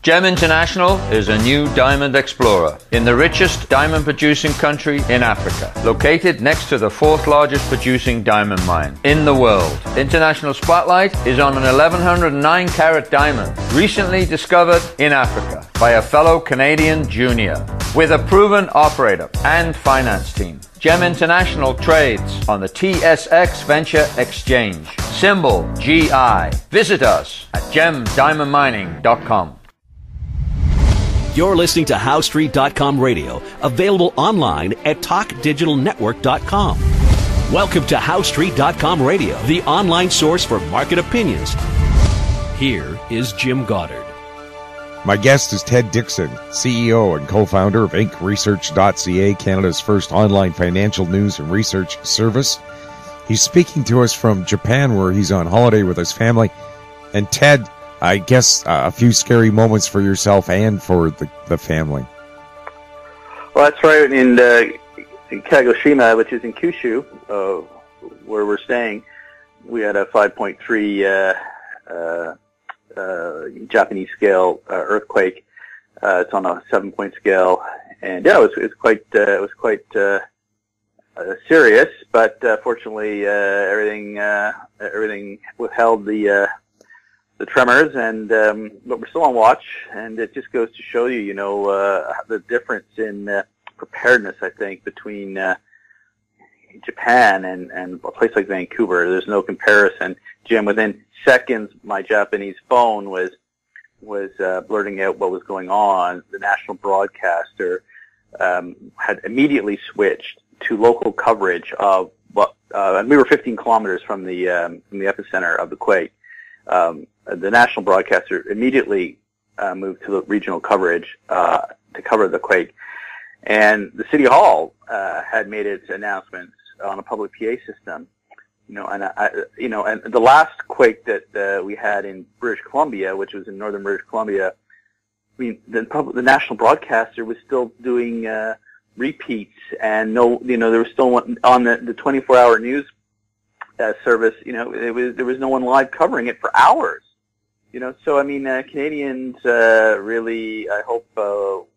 GEM International is a new diamond explorer in the richest diamond-producing country in Africa, located next to the fourth largest producing diamond mine in the world. International Spotlight is on an 1109-carat diamond, recently discovered in Africa by a fellow Canadian junior. With a proven operator and finance team, GEM International trades on the TSX Venture Exchange, symbol GI. Visit us at gemdiamondmining.com. You're listening to HowStreet.com radio, available online at TalkDigitalNetwork.com. Welcome to HowStreet.com radio, the online source for market opinions. Here is Jim Goddard. My guest is Ted Dixon, CEO and co-founder of InkResearch.ca, Canada's first online financial news and research service. He's speaking to us from Japan, where he's on holiday with his family. And Ted, I guess a few scary moments for yourself and for the family. Well, that's right. In Kagoshima, which is in Kyushu, where we're staying, we had a 5.3 Japanese scale earthquake. It's on a 7-point scale, and yeah, it was quite serious. But fortunately, everything withheld the tremors, and but we're still on watch. And it just goes to show you, the difference in preparedness, I think, between Japan and a place like Vancouver. There's no comparison. Jim, within seconds, my Japanese phone was blurting out what was going on. The national broadcaster had immediately switched to local coverage of and we were 15 kilometers from the epicenter of the quake. The national broadcaster immediately moved to the regional coverage to cover the quake, and the city hall had made its announcements on a public PA system. And the last quake that we had in British Columbia, which was in northern British Columbia, I mean, the national broadcaster was still doing repeats, and there was still one on the 24-hour news service. There was no one live covering it for hours. So I mean, Canadians really, I hope, will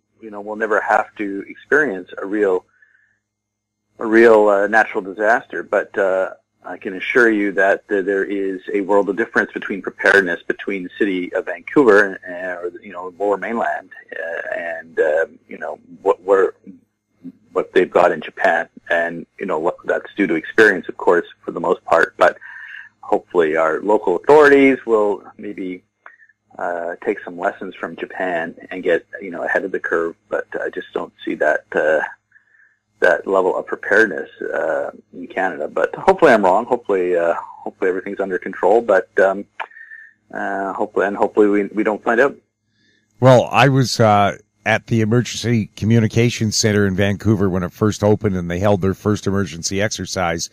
never have to experience a real natural disaster. But I can assure you that there is a world of difference between preparedness between the city of Vancouver or Lower Mainland and what they've got in Japan, and that's due to experience, of course, for the most part. But hopefully, our local authorities will maybe take some lessons from Japan and get ahead of the curve. But I just don't see that level of preparedness in Canada. But hopefully, I'm wrong. Hopefully everything's under control. But hopefully we don't find out. Well, I was at the Emergency Communications Center in Vancouver when it first opened, and they held their first emergency exercise.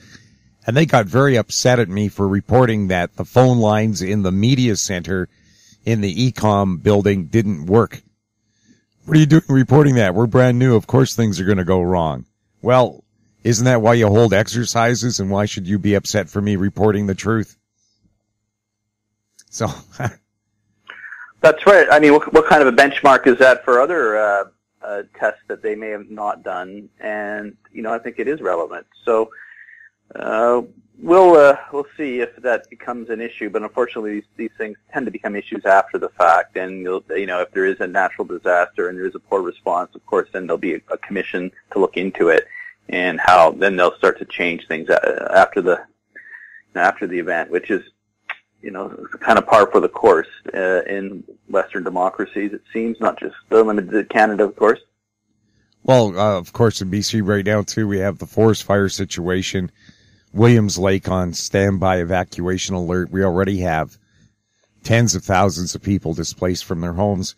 And they got very upset at me for reporting that the phone lines in the media center in the Ecom building didn't work. What are you doing reporting that? We're brand new. Of course things are going to go wrong. Well, isn't that why you hold exercises, and why should you be upset for me reporting the truth? So... That's right. I mean, what kind of a benchmark is that for other tests that they may have not done? And I think it is relevant. So we'll see if that becomes an issue. But unfortunately, these things tend to become issues after the fact. And if there is a natural disaster and there is a poor response, of course, then there'll be a commission to look into it, and then they'll start to change things after the event, which is kind of par for the course in Western democracies, it seems, not just limited to Canada, of course. Well, of course, in BC right now, too, we have the forest fire situation. Williams Lake on standby evacuation alert. We already have tens of thousands of people displaced from their homes.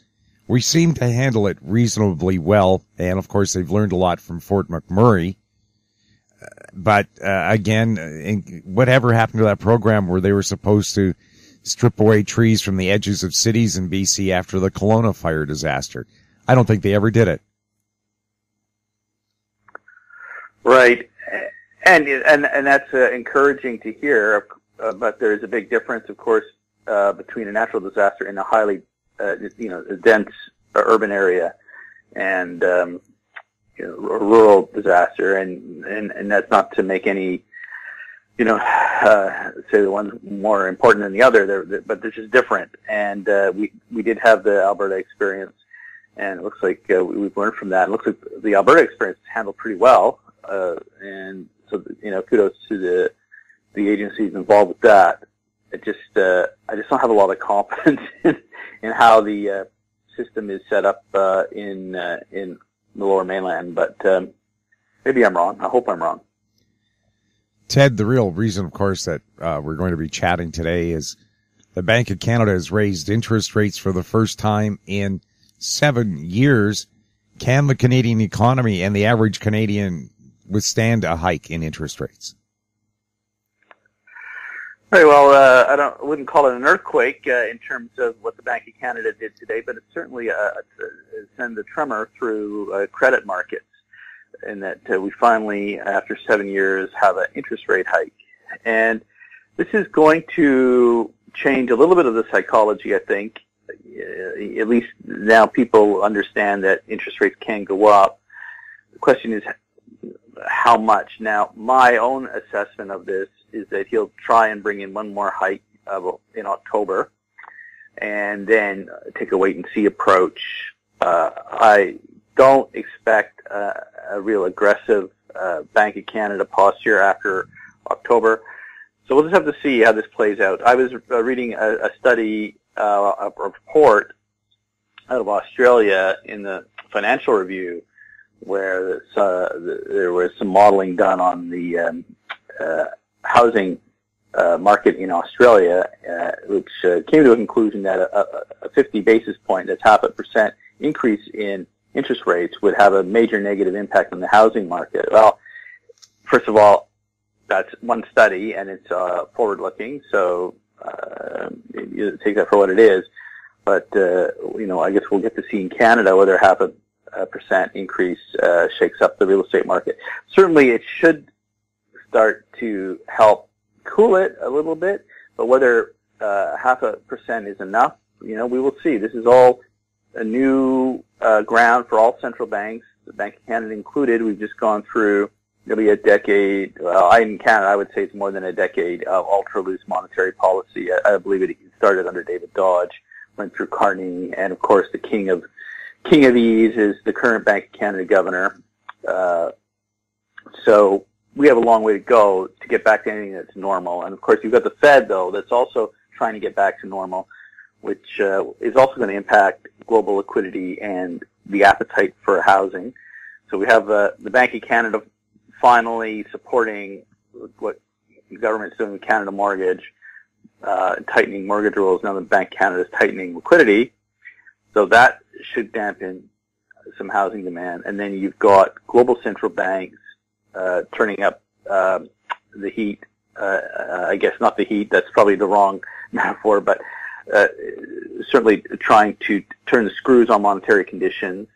We seem to handle it reasonably well, and, of course, they've learned a lot from Fort McMurray. But again, whatever happened to that program where they were supposed to strip away trees from the edges of cities in BC after the Kelowna fire disaster? I don't think they ever did it. Right, and that's encouraging to hear. But there is a big difference, of course, between a natural disaster and a highly a dense urban area and a rural disaster, and that's not to make any say the one's more important than the other, but they're just different. And we did have the Alberta experience, and it looks like we've learned from that. It looks like the Alberta experience is handled pretty well, and so kudos to the agencies involved with that. I just don't have a lot of confidence in how the system is set up in the Lower Mainland, but maybe I'm wrong. I hope I'm wrong. Ted, the real reason, of course, that we're going to be chatting today is the Bank of Canada has raised interest rates for the first time in 7 years. Can the Canadian economy and the average Canadian withstand a hike in interest rates? Very well. I wouldn't call it an earthquake in terms of what the Bank of Canada did today, but it's certainly sends a tremor through credit markets. In that we finally, after 7 years, have an interest rate hike. And this is going to change a little bit of the psychology, I think. At least now people understand that interest rates can go up. The question is how much. Now, my own assessment of this is that he'll try and bring in one more hike in October and then take a wait-and-see approach. I don't expect a real aggressive Bank of Canada posture after October. So we'll just have to see how this plays out. I was reading a study, a report out of Australia in the Financial Review where there was some modeling done on the housing market in Australia, which came to a conclusion that a 50 basis point, that's 0.5% increase in interest rates would have a major negative impact on the housing market. Well, first of all, that's one study, and it's forward-looking, so you take that for what it is. But I guess we'll get to see in Canada whether 0.5% increase shakes up the real estate market. Certainly, it should start to help cool it a little bit, but whether 0.5% is enough, we will see. This is all a new ground for all central banks, the Bank of Canada included. We've just gone through nearly a decade. Well, in Canada, I would say it's more than a decade of ultra-loose monetary policy. I believe it started under David Dodge, went through Carney, and of course the king of ease is the current Bank of Canada governor. So we have a long way to go to get back to anything that's normal. And of course, you've got the Fed, though, that's also trying to get back to normal, which is also going to impact global liquidity and the appetite for housing. So we have the Bank of Canada finally supporting what the government's doing with Canada Mortgage, tightening mortgage rules. Now the Bank of Canada is tightening liquidity. So that should dampen some housing demand. And then you've got global central banks turning up the heat. I guess not the heat, that's probably the wrong metaphor, but certainly trying to turn the screws on monetary conditions,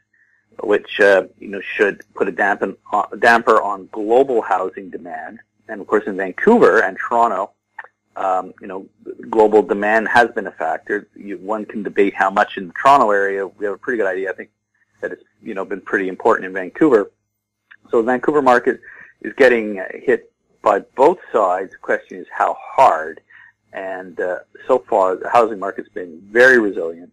which should put a damper on global housing demand. And of course, in Vancouver and Toronto, global demand has been a factor. One can debate how much in the Toronto area. We have a pretty good idea. I think that it's been pretty important in Vancouver. So the Vancouver market is getting hit by both sides. The question is how hard. And so far, the housing market's been very resilient,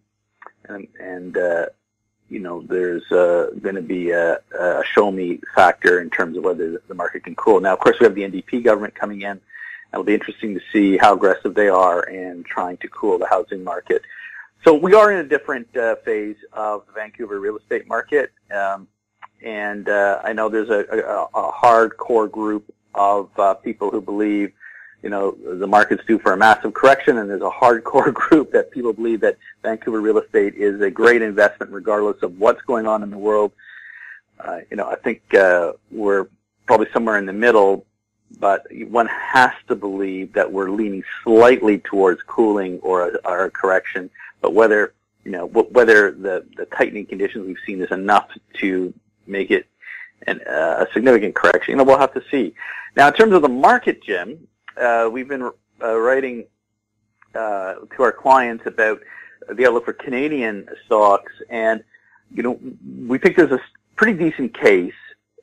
and there's going to be a show me factor in terms of whether the market can cool. Now, of course, we have the NDP government coming in. It'll be interesting to see how aggressive they are in trying to cool the housing market. So we are in a different phase of the Vancouver real estate market, and I know there's a hardcore group of people who believe the market's due for a massive correction, and there's a hardcore group that people believe that Vancouver real estate is a great investment regardless of what's going on in the world. I think we're probably somewhere in the middle, but one has to believe that we're leaning slightly towards cooling or a correction. But whether the tightening conditions we've seen is enough to make it a significant correction, we'll have to see. Now, in terms of the market, Jim, we've been writing to our clients about the outlook for Canadian stocks, and we think there's a pretty decent case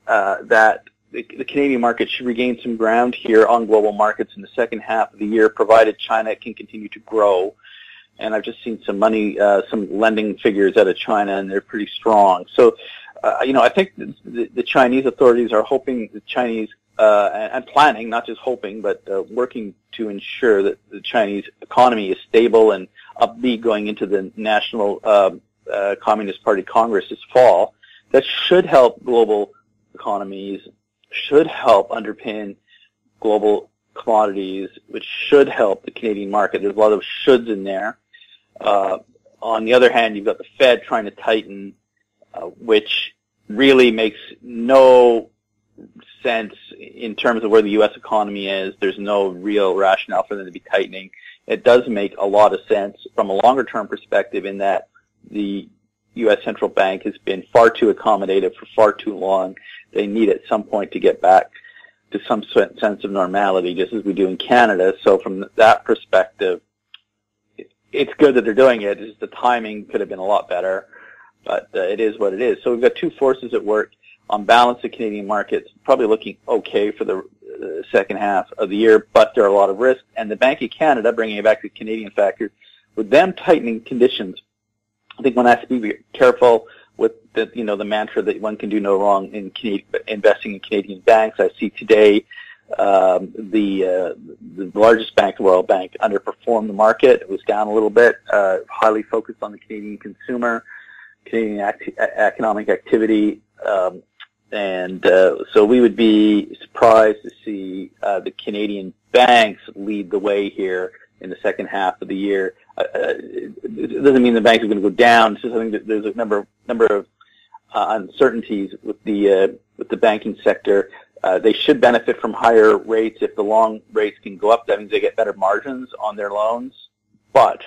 that the Canadian market should regain some ground here on global markets in the second half of the year, provided China can continue to grow. And I've just seen some lending figures out of China, and they're pretty strong. So, I think the Chinese authorities are hoping the Chinese, and planning, not just hoping, but working to ensure that the Chinese economy is stable and upbeat going into the National Communist Party Congress this fall. That should help global economies, should help underpin global commodities, which should help the Canadian market. There's a lot of shoulds in there. On the other hand, you've got the Fed trying to tighten, which really makes no sense in terms of where the U.S. economy is. There's no real rationale for them to be tightening. It does make a lot of sense from a longer-term perspective in that the U.S. Central Bank has been far too accommodative for far too long. They need at some point to get back to some sense of normality, just as we do in Canada. So from that perspective, it's good that they're doing it. It's just the timing could have been a lot better, but it is what it is. So we've got two forces at work. On balance, the Canadian market's probably looking okay for the second half of the year, but there are a lot of risks. And the Bank of Canada, bringing it back to the Canadian factor, with them tightening conditions, I think one has to be careful with the mantra that one can do no wrong in investing in Canadian banks. I see today the largest bank, the Royal Bank, underperformed the market. It was down a little bit, highly focused on the Canadian consumer, Canadian economic activity, and so we would be surprised to see the Canadian banks lead the way here in the second half of the year. It doesn't mean the banks are going to go down. It's just I think that there's a number of uncertainties with the banking sector. They should benefit from higher rates. If the long rates can go up, that means they get better margins on their loans. But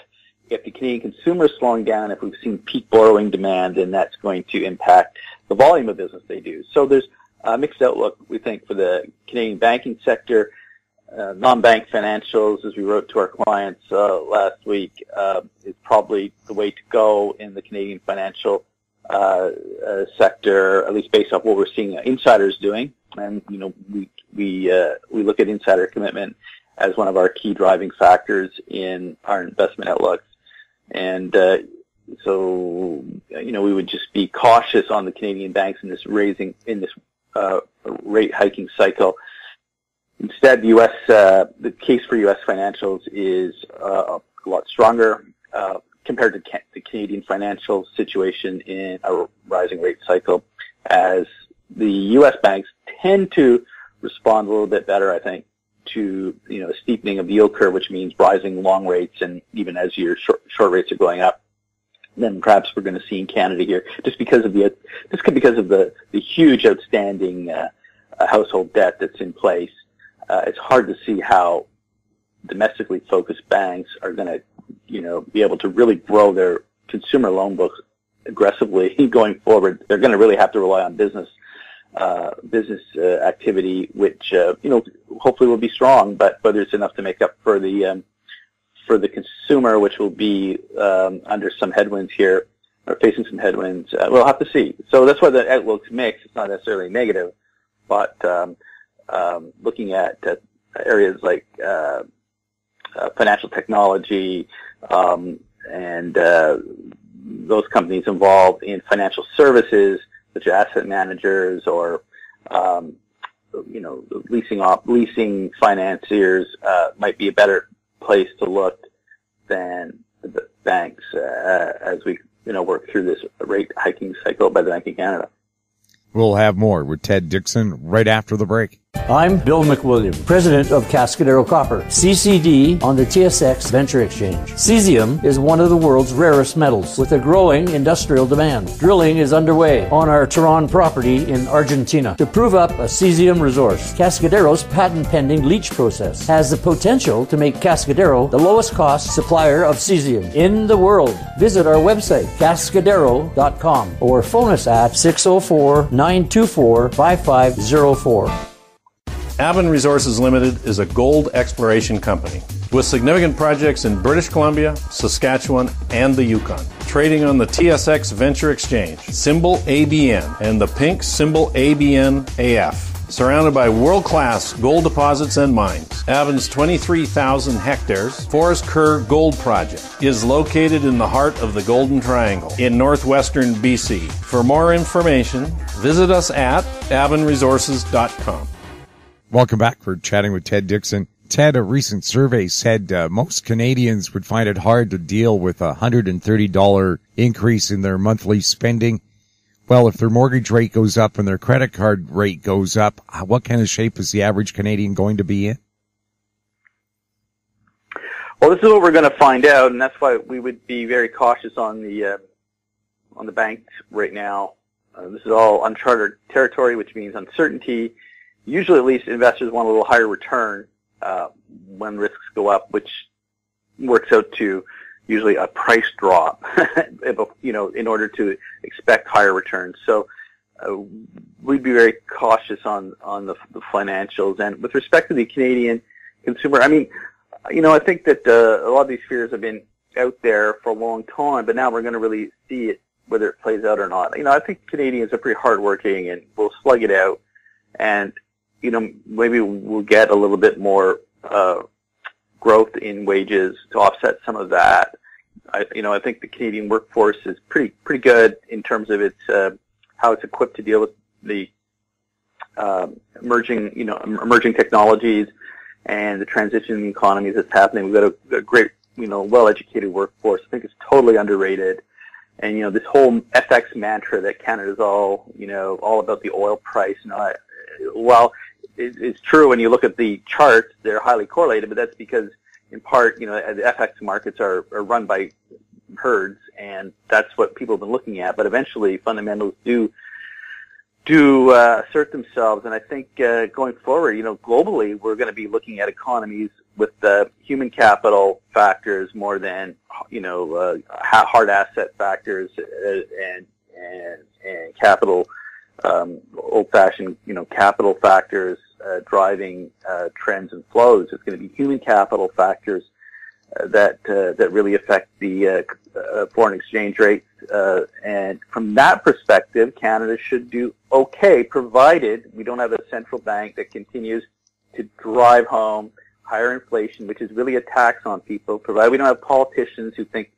if the Canadian consumer is slowing down, if we've seen peak borrowing demand, then that's going to impact the volume of business they do. So there's a mixed outlook, we think, for the Canadian banking sector. Non-bank financials, as we wrote to our clients last week, is probably the way to go in the Canadian financial sector, at least based off what we're seeing insiders doing. And we look at insider commitment as one of our key driving factors in our investment outlooks. And so we would just be cautious on the Canadian banks in this rate hiking cycle. Instead, the case for U.S. financials is a lot stronger compared to the Canadian financial situation in a rising rate cycle, as the U.S. banks tend to respond a little bit better, I think, to a steepening of the yield curve, which means rising long rates, and even as your short rates are going up, then perhaps we're going to see in Canada here, just because of the huge outstanding household debt that's in place. It's hard to see how domestically focused banks are going to, be able to really grow their consumer loan books aggressively going forward. They're going to really have to rely on business activity, which hopefully will be strong, but whether it's enough to make up for the consumer, which will be under some headwinds here, or facing some headwinds, we'll have to see. So that's why the outlook's mixed. It's not necessarily negative, but looking at areas like financial technology and those companies involved in financial services, such as asset managers or leasing financiers, might be a better place to look than the banks as we work through this rate hiking cycle by the Bank of Canada. We'll have more with Ted Dixon right after the break. I'm Bill McWilliam, president of Cascadero Copper, CCD on the TSX Venture Exchange. Cesium is one of the world's rarest metals with a growing industrial demand. Drilling is underway on our Tehran property in Argentina to prove up a cesium resource. Cascadero's patent-pending leach process has the potential to make Cascadero the lowest cost supplier of cesium in the world. Visit our website, cascadero.com, or phone us at 604-924-5504. Aben Resources Limited is a gold exploration company. with significant projects in British Columbia, Saskatchewan, and the Yukon. Trading on the TSX Venture Exchange, symbol ABN, and the pink symbol ABN-AF. Surrounded by world-class gold deposits and mines, Avon's 23,000 hectares Forest Kerr Gold Project is located in the heart of the Golden Triangle in northwestern BC. For more information, visit us at avonresources.com. Welcome back. We're chatting with Ted Dixon. Ted, a recent survey said most Canadians would find it hard to deal with a $130 increase in their monthly spending. Well, if their mortgage rate goes up and their credit card rate goes up, what kind of shape is the average Canadian going to be in? Well, this is what we're going to find out, and that's why we would be very cautious on the banks right now. This is all uncharted territory, which means uncertainty. Usually, at least, investors want a little higher return when risks go up, which works out to usually a price drop, in order to expect higher returns. So we'd be very cautious on the financials. And with respect to the Canadian consumer, I mean, I think that a lot of these fears have been out there for a long time, but now we're going to really see it, whether it plays out or not. I think Canadians are pretty hardworking and will slug it out. And, maybe we'll get a little bit more growth in wages to offset some of that. I think the Canadian workforce is pretty good in terms of its how it's equipped to deal with the emerging technologies and the transition in the economies that's happening. We've got a great, well-educated workforce. I think it's totally underrated. And this whole FX mantra that Canada's all about the oil price. While it's true when you look at the charts, they're highly correlated, but that's because in part, the FX markets are run by herds, and that's what people have been looking at. But eventually, fundamentals do assert themselves. And I think going forward, globally, we're going to be looking at economies with human capital factors more than hard asset factors and capital, old-fashioned capital factors driving trends and flows. It's going to be human capital factors that really affect the foreign exchange rates. And from that perspective, Canada should do okay, provided we don't have a central bank that continues to drive home higher inflation, which is really a tax on people. Provided we don't have politicians who think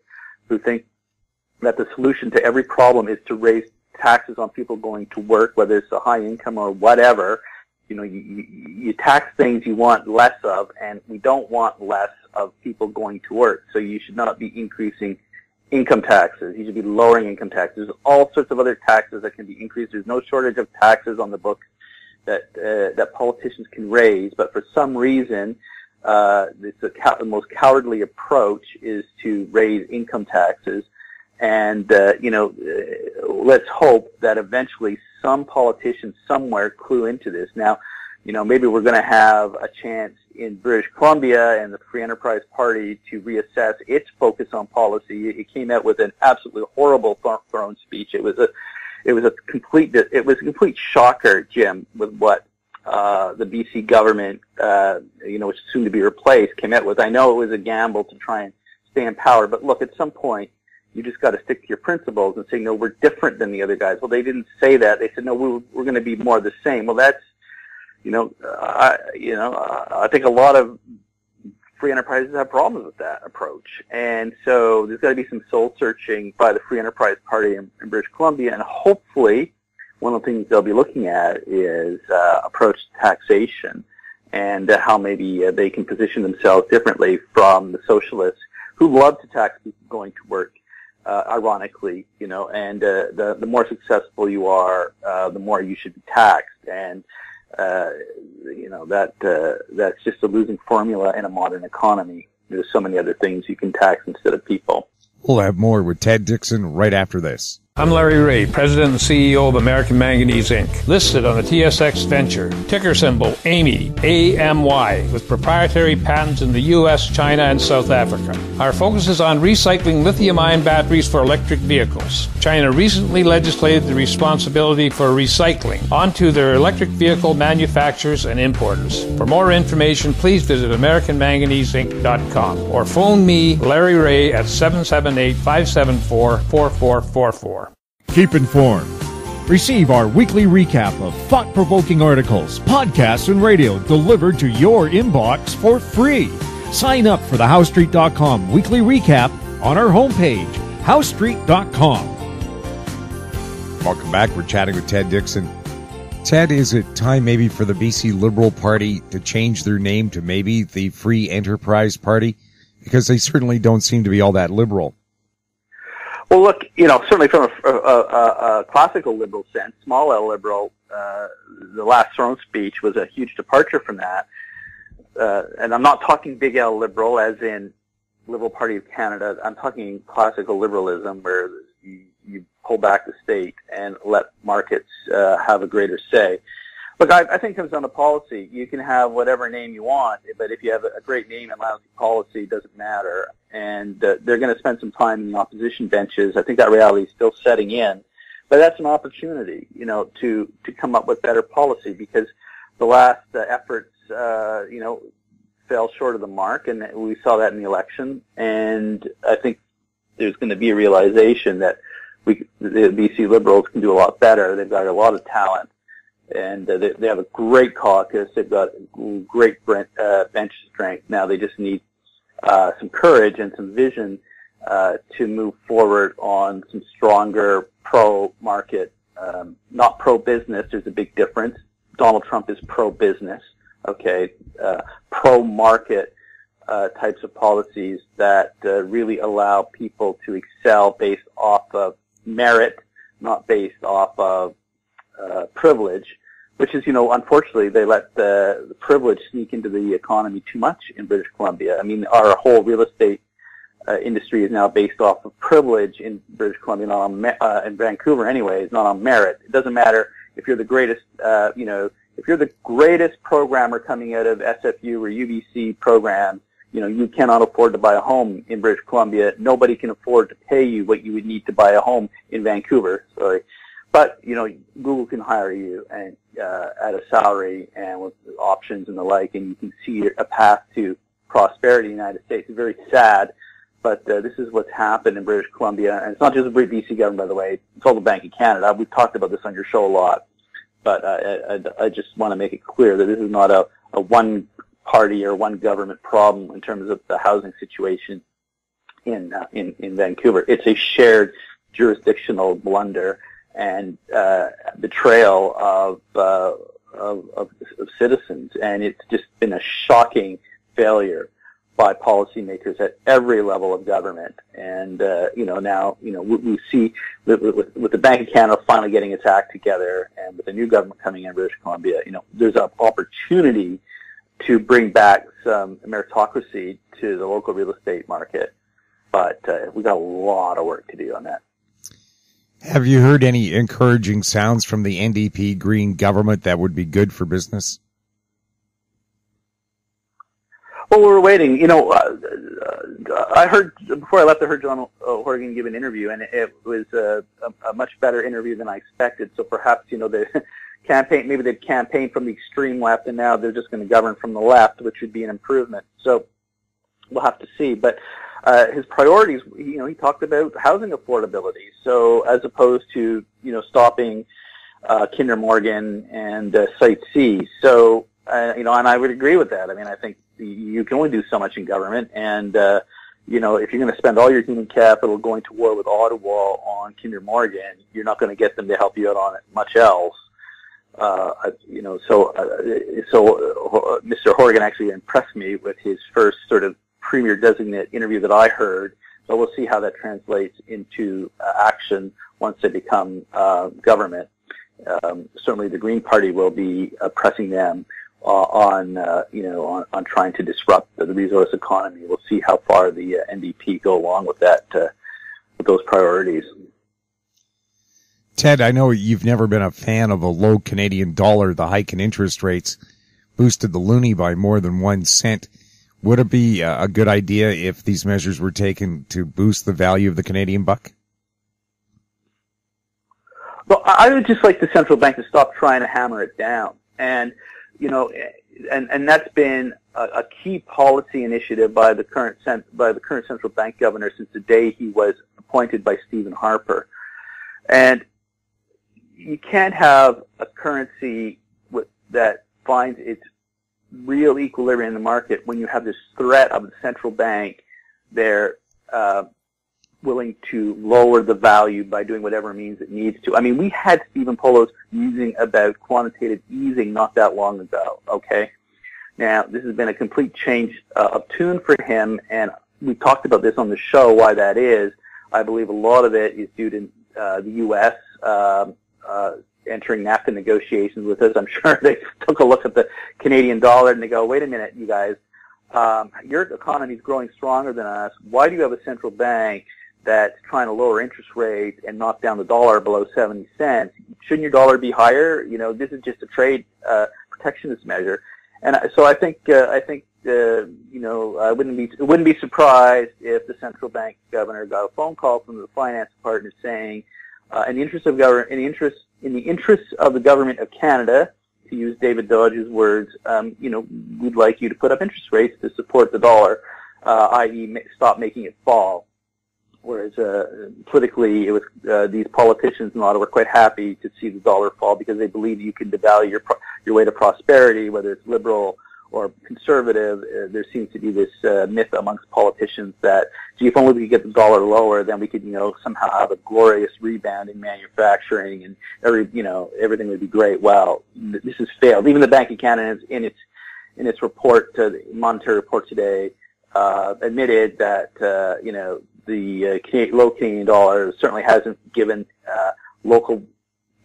that the solution to every problem is to raise taxes on people going to work, whether it's a high income or whatever. You tax things you want less of, and we don't want less of people going to work. So you should not be increasing income taxes. You should be lowering income taxes. There's all sorts of other taxes that can be increased. There's no shortage of taxes on the books that politicians can raise, but for some reason, the most cowardly approach is to raise income taxes. And, let's hope that eventually some politicians somewhere clue into this. Now, maybe we're going to have a chance in British Columbia and the Free Enterprise Party to reassess its focus on policy. It came out with an absolutely horrible throne speech. It was a complete shocker, Jim, with what the BC government, which is soon to be replaced, came out with. I know it was a gamble to try and stay in power, but look, at some point, you just got to stick to your principles and say, no, we're different than the other guys. Well, they didn't say that. They said, no, we're going to be more the same. Well, that's, I think a lot of free enterprises have problems with that approach. And so there's got to be some soul searching by the Free Enterprise Party in British Columbia. And hopefully one of the things they'll be looking at is approach to taxation and how maybe they can position themselves differently from the socialists who love to tax people going to work. Ironically, and the more successful you are, the more you should be taxed, and that's just a losing formula in a modern economy. There's so many other things you can tax instead of people. We'll have more with Ted Dixon right after this. I'm Larry Ray, President and CEO of American Manganese Inc., listed on the TSX Venture, ticker symbol AMY, A-M-Y, with proprietary patents in the U.S., China, and South Africa. Our focus is on recycling lithium-ion batteries for electric vehicles. China recently legislated the responsibility for recycling onto their electric vehicle manufacturers and importers. For more information, please visit AmericanManganeseInc.com or phone me, Larry Ray, at 778-574-4444. Keep informed. Receive our weekly recap of thought-provoking articles, podcasts, and radio delivered to your inbox for free. Sign up for the HowStreet.com weekly recap on our homepage, HowStreet.com. Welcome back. We're chatting with Ted Dixon. Ted, is it time maybe for the BC Liberal Party to change their name to maybe the Free Enterprise Party? Because they certainly don't seem to be all that liberal. Well, look, certainly from a classical liberal sense, small L liberal, the last throne speech was a huge departure from that. And I'm not talking big L liberal as in Liberal Party of Canada. I'm talking classical liberalism where you pull back the state and let markets have a greater say. Look, I think it comes down to policy. You can have whatever name you want, but if you have a great name and lousy policy, it doesn't matter. And they're going to spend some time in the opposition benches. I think that reality is still setting in. But that's an opportunity, to come up with better policy because the last efforts, fell short of the mark, and we saw that in the election. And I think there's going to be a realization that the BC Liberals can do a lot better. They've got a lot of talent. And they have a great caucus. They've got great bench strength. Now they just need some courage and some vision to move forward on some stronger pro-market, not pro-business. There's a big difference. Donald Trump is pro-business, okay? Pro-market types of policies that really allow people to excel based off of merit, not based off of privilege, which is, unfortunately, they let the privilege sneak into the economy too much in British Columbia. I mean, our whole real estate industry is now based off of privilege in British Columbia, not on in Vancouver anyways, not on merit. It doesn't matter if you're the greatest, if you're the greatest programmer coming out of SFU or UBC programs, you cannot afford to buy a home in British Columbia. Nobody can afford to pay you what you would need to buy a home in Vancouver. Sorry. But, Google can hire you and at a salary and with options and the like, and you can see a path to prosperity in the United States. It's very sad, but this is what's happened in British Columbia. And it's not just the BC government, by the way. It's all the Bank of Canada. We've talked about this on your show a lot. But I just want to make it clear that this is not a one party or one government problem in terms of the housing situation in Vancouver. It's a shared jurisdictional blunder and betrayal of citizens, and it's just been a shocking failure by policymakers at every level of government. And now we see with the Bank of Canada finally getting its act together, and with the new government coming in British Columbia, there's an opportunity to bring back some meritocracy to the local real estate market. But we got a lot of work to do on that. Have you heard any encouraging sounds from the NDP-green government that would be good for business? Well, we're waiting. I heard, before I left, I heard John Horgan give an interview, and it was a much better interview than I expected. So perhaps, the campaign, maybe they've campaigned from the extreme left, and now they're just going to govern from the left, which would be an improvement. So we'll have to see. But his priorities, he talked about housing affordability. So as opposed to, stopping Kinder Morgan and Site C. So, and I would agree with that. I mean, I think you can only do so much in government. And, if you're going to spend all your human capital going to war with Ottawa on Kinder Morgan, you're not going to get them to help you out on much else. So Mr. Horgan actually impressed me with his first sort of premier designate interview that I heard, but we'll see how that translates into action once they become government. Certainly the Green Party will be pressing them on trying to disrupt the resource economy. We'll see how far the NDP go along with that, with those priorities. Ted, I know you've never been a fan of a low Canadian dollar. The hike in interest rates boosted the loonie by more than 1 cent. Would it be a good idea if these measures were taken to boost the value of the Canadian buck? Well, I would just like the central bank to stop trying to hammer it down. And, you know, and that's been a key policy initiative by the current central bank governor since the day he was appointed by Stephen Harper. And you can't have a currency that finds its real equilibrium in the market when you have this threat of the central bank. They're willing to lower the value by doing whatever means it needs to. I mean, we had Stephen Polo's musing about quantitative easing not that long ago, okay? Now, this has been a complete change of tune for him, and we talked about this on the show, why that is. I believe a lot of it is due to the U.S. Entering NAFTA negotiations with us. I'm sure they took a look at the Canadian dollar and they go, wait a minute, you guys, your economy is growing stronger than us. Why do you have a central bank that's trying to lower interest rates and knock down the dollar below 70 cents? Shouldn't your dollar be higher? You know, this is just a trade protectionist measure. And so I think you know, I wouldn't be surprised if the central bank governor got a phone call from the finance department saying, in the interest of the government of Canada, to use David Dodge's words, you know, we'd like you to put up interest rates to support the dollar, i.e., stop making it fall. Whereas politically, it was these politicians in Ottawa were quite happy to see the dollar fall because they believe you can devalue your way to prosperity, whether it's liberal or conservative. There seems to be this myth amongst politicians that, gee, if only we could get the dollar lower, then we could, you know, somehow have a glorious rebound in manufacturing and everything would be great. Well, this has failed. Even the Bank of Canada, in its report, the monetary report today, admitted that you know, the low Canadian dollar certainly hasn't given local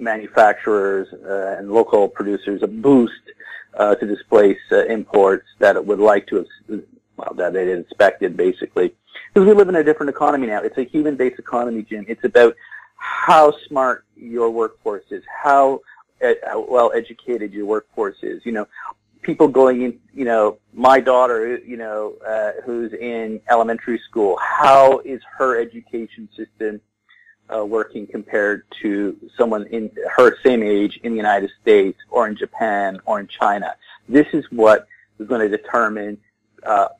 manufacturers and local producers a boost to displace imports that it would like to have, well, that they had expected, basically. Because we live in a different economy now. It's a human-based economy, Jim. It's about how smart your workforce is, how well educated your workforce is. You know, people going in, you know, my daughter, you know, who's in elementary school, how is her education system working compared to someone in her same age in the United States or in Japan or in China? This is what is going to determine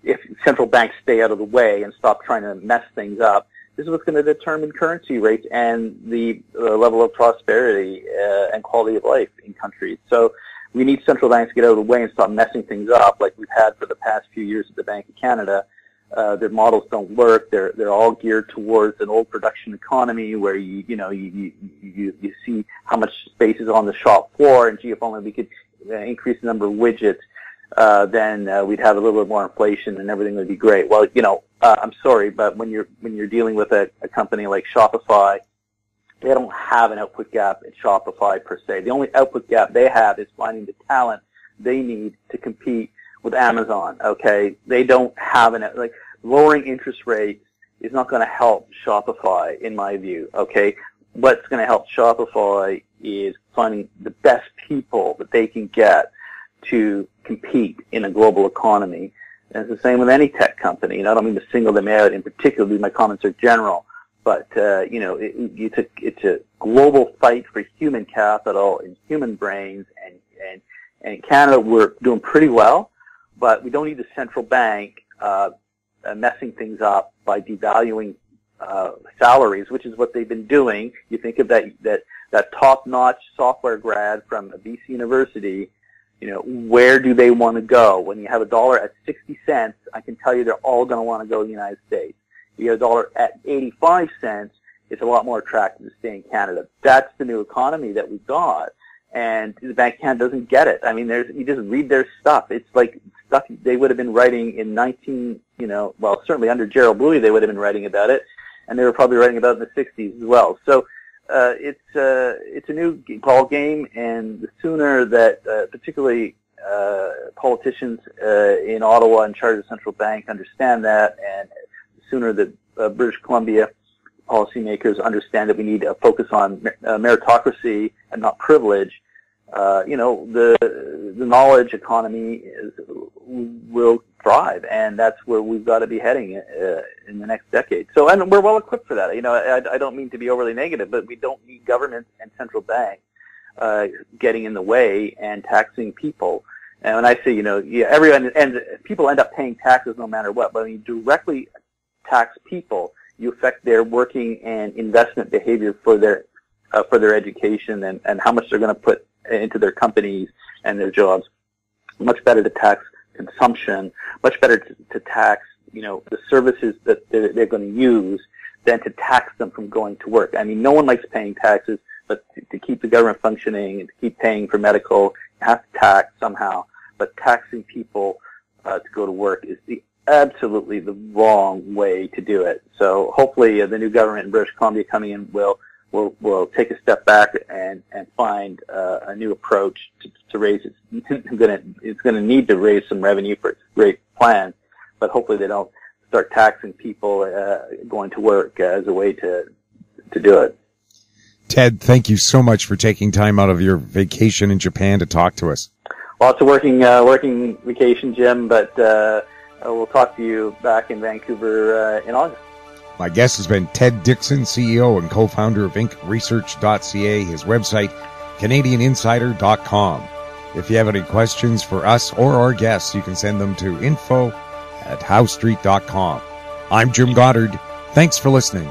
if central banks stay out of the way and stop trying to mess things up. This is what's going to determine currency rates and the level of prosperity and quality of life in countries. So we need central banks to get out of the way and stop messing things up like we've had for the past few years at the Bank of Canada. Their models don't work. They're all geared towards an old production economy where you see how much space is on the shop floor, and gee, if only we could increase the number of widgets, then we'd have a little bit more inflation and everything would be great. Well, you know, I'm sorry, but when you're dealing with a company like Shopify, they don't have an output gap at Shopify per se. The only output gap they have is finding the talent they need to compete with Amazon. Okay, they don't have lowering interest rates is not going to help Shopify, in my view. Okay, what's going to help Shopify is finding the best people that they can get to compete in a global economy. And it's the same with any tech company. And I don't mean to single them out in particular, my comments are general. But, you know, it's a global fight for human capital and human brains. And in Canada, we're doing pretty well, but we don't need the central bank messing things up by devaluing salaries, which is what they've been doing. You think of that top-notch software grad from a BC university, you know, where do they want to go? When you have a dollar at 60 cents, I can tell you they're all going to want to go to the United States. If you have a dollar at 85 cents, it's a lot more attractive to stay in Canada. That's the new economy that we've got. And the Bank of Canada doesn't get it. I mean, you just read their stuff. It's like stuff they would have been writing in certainly under Gerald Bluey they would have been writing about it, and they were probably writing about it in the 60s as well. So it's a new ball game, and the sooner that particularly politicians in Ottawa in charge of the central bank understand that, and the sooner that British Columbia policymakers understand that we need to focus on meritocracy and not privilege, the knowledge economy will thrive, and that's where we've got to be heading in the next decade. So, and we're well equipped for that. I don't mean to be overly negative, but we don't need government and central bank getting in the way and taxing people. And when I say, everyone and people end up paying taxes no matter what, but when you directly tax people, you affect their working and investment behavior for their education and how much they're going to put into their companies and their jobs. Much better to tax consumption, much better to tax, the services that they're going to use than to tax them from going to work. I mean, no one likes paying taxes, but to keep the government functioning and to keep paying for medical, you have to tax somehow. But taxing people to go to work is absolutely the wrong way to do it. So hopefully the new government in British Columbia coming in will take a step back and find a new approach to raise its it's going to need to raise some revenue for its great plan, but hopefully they don't start taxing people going to work as a way to do it. Ted, thank you so much for taking time out of your vacation in Japan to talk to us. Lots of working vacation, Jim, but we'll talk to you back in Vancouver in August. My guest has been Ted Dixon, CEO and co-founder of InkResearch.ca, his website, CanadianInsider.com. If you have any questions for us or our guests, you can send them to info@howstreet.com. I'm Jim Goddard. Thanks for listening.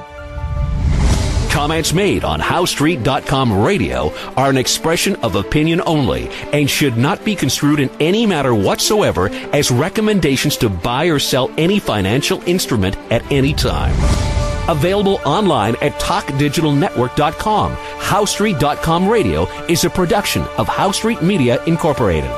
Comments made on HowStreet.com radio are an expression of opinion only and should not be construed in any matter whatsoever as recommendations to buy or sell any financial instrument at any time. Available online at TalkDigitalNetwork.com. HowStreet.com radio is a production of HowStreet Media Incorporated.